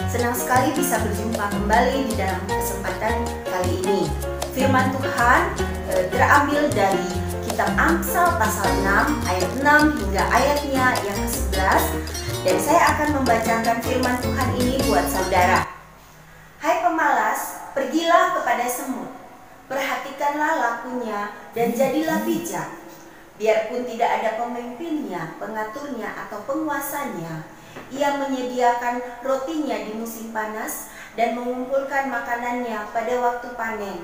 Senang sekali bisa berjumpa kembali di dalam kesempatan kali ini. Firman Tuhan terambil dari kitab Amsal pasal 6 ayat 6 hingga ayatnya yang ke-11, dan saya akan membacakan firman Tuhan ini buat saudara. Hai pemalas, pergilah kepada semut, perhatikanlah lakunya dan jadilah bijak. Biarpun tidak ada pemimpinnya, pengaturnya atau penguasanya, ia menyediakan rotinya di musim panas dan mengumpulkan makanannya pada waktu panen.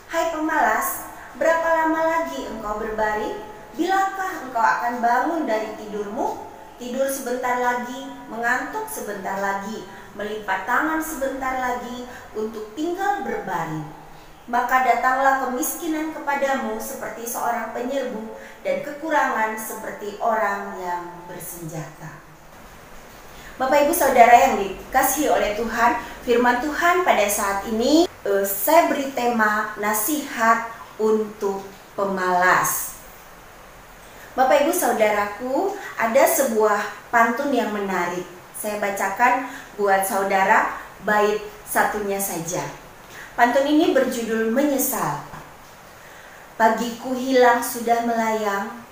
Hai pemalas, berapa lama lagi engkau berbaring? Bilakah engkau akan bangun dari tidurmu? Tidur sebentar lagi, mengantuk sebentar lagi, melipat tangan sebentar lagi untuk tinggal berbaring. Maka datanglah kemiskinan kepadamu seperti seorang penyerbu, dan kekurangan seperti orang yang bersenjata. Bapak Ibu Saudara yang dikasihi oleh Tuhan, firman Tuhan pada saat ini saya beri tema nasihat untuk pemalas. Bapak Ibu Saudaraku, ada sebuah pantun yang menarik. Saya bacakan buat saudara bait satunya saja. Pantun ini berjudul Menyesal. Pagiku hilang sudah melayang,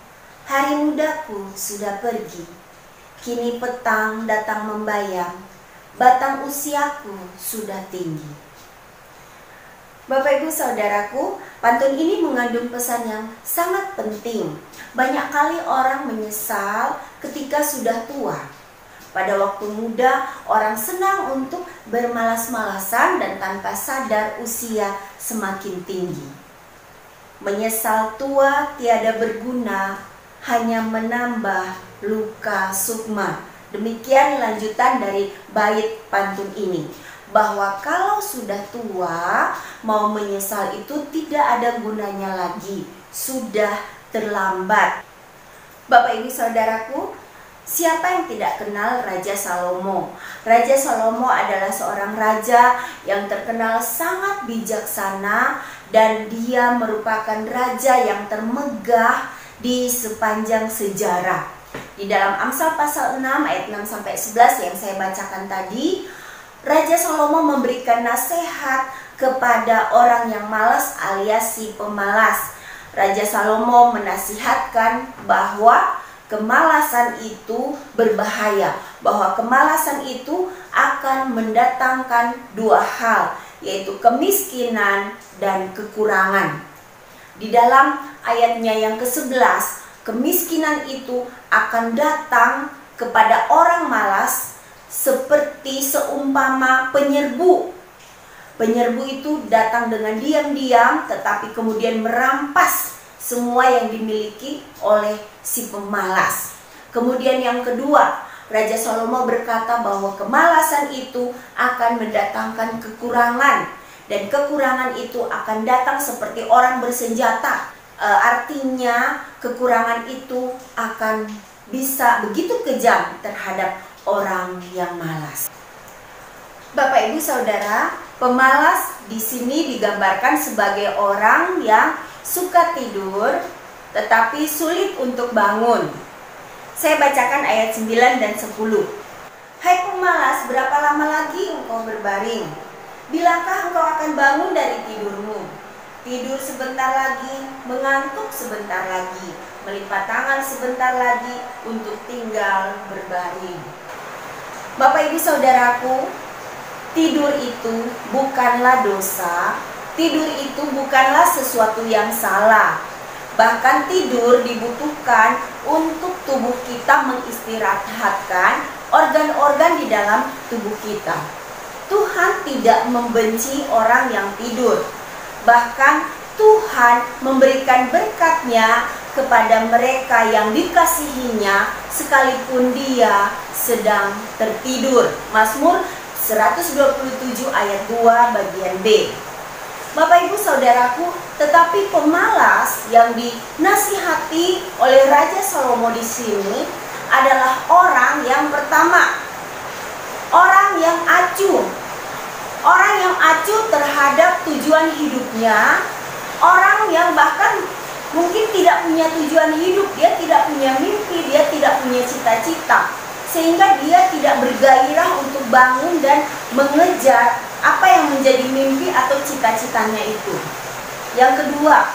hari mudaku sudah pergi. Kini petang datang membayang, batang usiaku sudah tinggi. Bapak Ibu Saudaraku, pantun ini mengandung pesan yang sangat penting. Banyak kali orang menyesal ketika sudah tua. Pada waktu muda, orang senang untuk bermalas-malasan dan tanpa sadar usia semakin tinggi. Menyesal tua tiada berguna, hanya menambah luka sukma. Demikian lanjutan dari bait pantun ini. Bahwa kalau sudah tua, mau menyesal itu tidak ada gunanya lagi. Sudah terlambat. Bapak Ibu Saudaraku, siapa yang tidak kenal Raja Salomo? Raja Salomo adalah seorang raja yang terkenal sangat bijaksana, dan dia merupakan raja yang termegah di sepanjang sejarah. Di dalam Amsal pasal 6 ayat 6 sampai 11 yang saya bacakan tadi, Raja Salomo memberikan nasihat kepada orang yang malas alias si pemalas. Raja Salomo menasihatkan bahwa kemalasan itu berbahaya, bahwa kemalasan itu akan mendatangkan dua hal, yaitu kemiskinan dan kekurangan. Di dalam ayatnya yang ke-11, kemiskinan itu akan datang kepada orang malas seperti seumpama penyerbu. Penyerbu itu datang dengan diam-diam tetapi kemudian merampas semua yang dimiliki oleh si pemalas. Kemudian yang kedua, Raja Salomo berkata bahwa kemalasan itu akan mendatangkan kekurangan, dan kekurangan itu akan datang seperti orang bersenjata. Artinya kekurangan itu akan bisa begitu kejam terhadap orang yang malas. Bapak Ibu Saudara, pemalas di sini digambarkan sebagai orang yang suka tidur tetapi sulit untuk bangun. Saya bacakan ayat 9 dan 10. Hai pemalas, berapa lama lagi engkau berbaring? Bilakah engkau akan bangun dari tidurmu? Tidur sebentar lagi, mengantuk sebentar lagi, melipat tangan sebentar lagi untuk tinggal berbaring. Bapak Ibu Saudaraku, tidur itu bukanlah dosa, tidur itu bukanlah sesuatu yang salah. Bahkan tidur dibutuhkan untuk tubuh kita mengistirahatkan organ-organ di dalam tubuh kita. Tuhan tidak membenci orang yang tidur. Bahkan Tuhan memberikan berkat-Nya kepada mereka yang dikasihinya sekalipun dia sedang tertidur. Mazmur 127 ayat 2 bagian B. Bapak Ibu Saudaraku, tetapi pemalas yang dinasihati oleh Raja Salomo di sini adalah orang yang pertama, orang yang acuh. Orang yang acuh terhadap tujuan hidupnya, orang yang bahkan mungkin tidak punya tujuan hidup, dia tidak punya mimpi, dia tidak punya cita-cita, sehingga dia tidak bergairah untuk bangun dan mengejar apa yang menjadi mimpi atau cita-citanya itu. Yang kedua,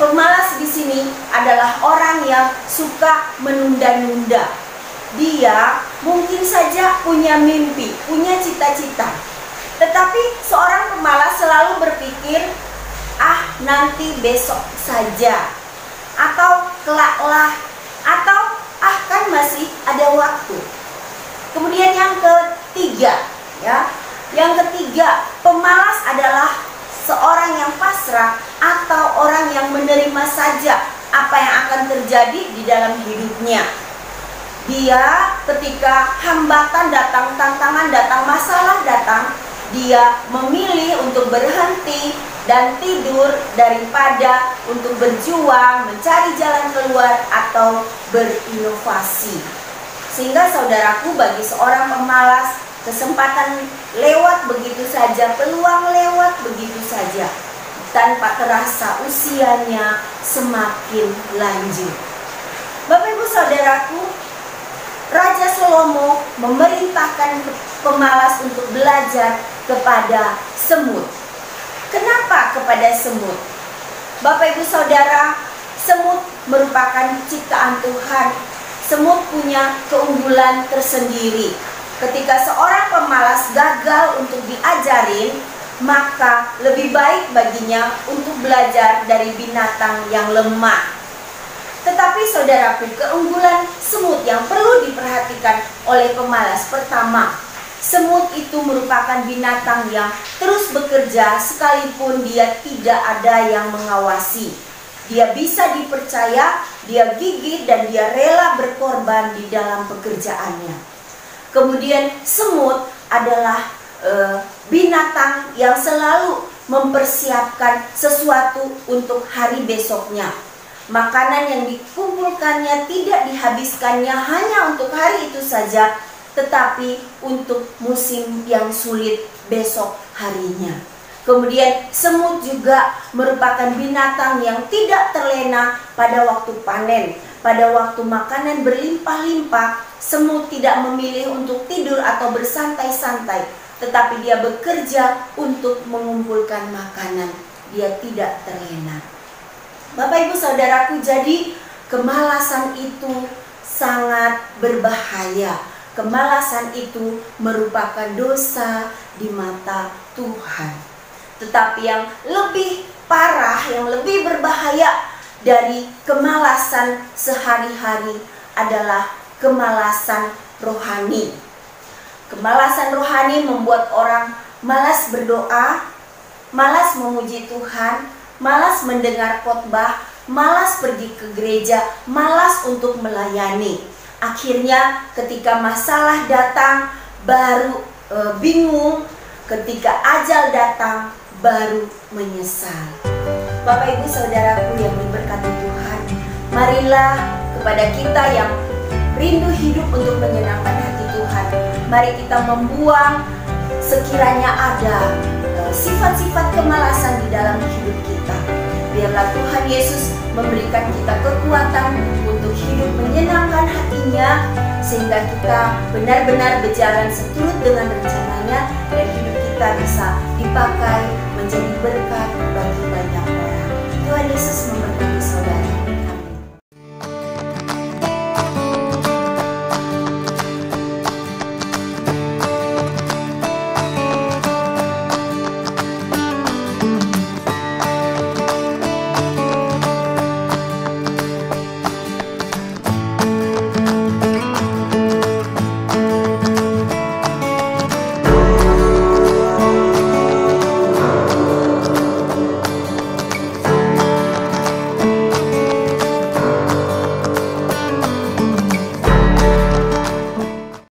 pemalas di sini adalah orang yang suka menunda-nunda. Dia mungkin saja punya mimpi, punya cita-cita, tetapi seorang pemalas selalu berpikir, nanti besok saja, atau kelaklah, atau kan masih ada waktu. Kemudian yang ketiga, pemalas adalah seorang yang pasrah atau orang yang menerima saja apa yang akan terjadi di dalam hidupnya. Dia ketika hambatan datang, tantangan datang, masalah datang, dia memilih untuk berhenti dan tidur daripada untuk berjuang, mencari jalan keluar atau berinovasi. Sehingga saudaraku, bagi seorang pemalas, kesempatan lewat begitu saja, peluang lewat begitu saja, tanpa terasa usianya semakin lanjut. Bapak Ibu Saudaraku, Raja Salomo memerintahkan pemalas untuk belajar kepada semut. Kenapa kepada semut? Bapak Ibu Saudara, semut merupakan ciptaan Tuhan. Semut punya keunggulan tersendiri. Ketika seorang pemalas gagal untuk diajarin, maka lebih baik baginya untuk belajar dari binatang yang lemah. Tetapi saudaraku, keunggulan semut yang perlu diperhatikan oleh pemalas, pertama, semut itu merupakan binatang yang terus bekerja sekalipun dia tidak ada yang mengawasi. Dia bisa dipercaya, dia gigih dan dia rela berkorban di dalam pekerjaannya. Kemudian semut adalah binatang yang selalu mempersiapkan sesuatu untuk hari besoknya. Makanan yang dikumpulkannya tidak dihabiskannya hanya untuk hari itu saja, tetapi untuk musim yang sulit besok harinya. Kemudian semut juga merupakan binatang yang tidak terlena pada waktu panen. Pada waktu makanan berlimpah-limpah, semut tidak memilih untuk tidur atau bersantai-santai, tetapi dia bekerja untuk mengumpulkan makanan. Dia tidak terlena. Bapak Ibu Saudaraku, jadi kemalasan itu sangat berbahaya. Kemalasan itu merupakan dosa di mata Tuhan. Tetapi yang lebih parah, yang lebih berbahaya dari kemalasan sehari-hari adalah kemalasan rohani. Kemalasan rohani membuat orang malas berdoa, malas memuji Tuhan, malas mendengar khotbah, malas pergi ke gereja, malas untuk melayani. Akhirnya ketika masalah datang baru bingung, ketika ajal datang baru menyesal. Bapak Ibu Saudaraku yang diberkati Tuhan, marilah kepada kita yang rindu hidup untuk menyenangkan hati Tuhan, mari kita membuang sekiranya ada sifat-sifat kemalasan di dalam hidup kita. Biarlah Tuhan Yesus memberikan kita kekuatan untuk hidup menyenangkan hatinya, sehingga kita benar-benar berjalan seturut dengan rencananya dan hidup kita bisa dipakai menjadi berkat bagi banyak orang. Tuhan Yesus memberkati.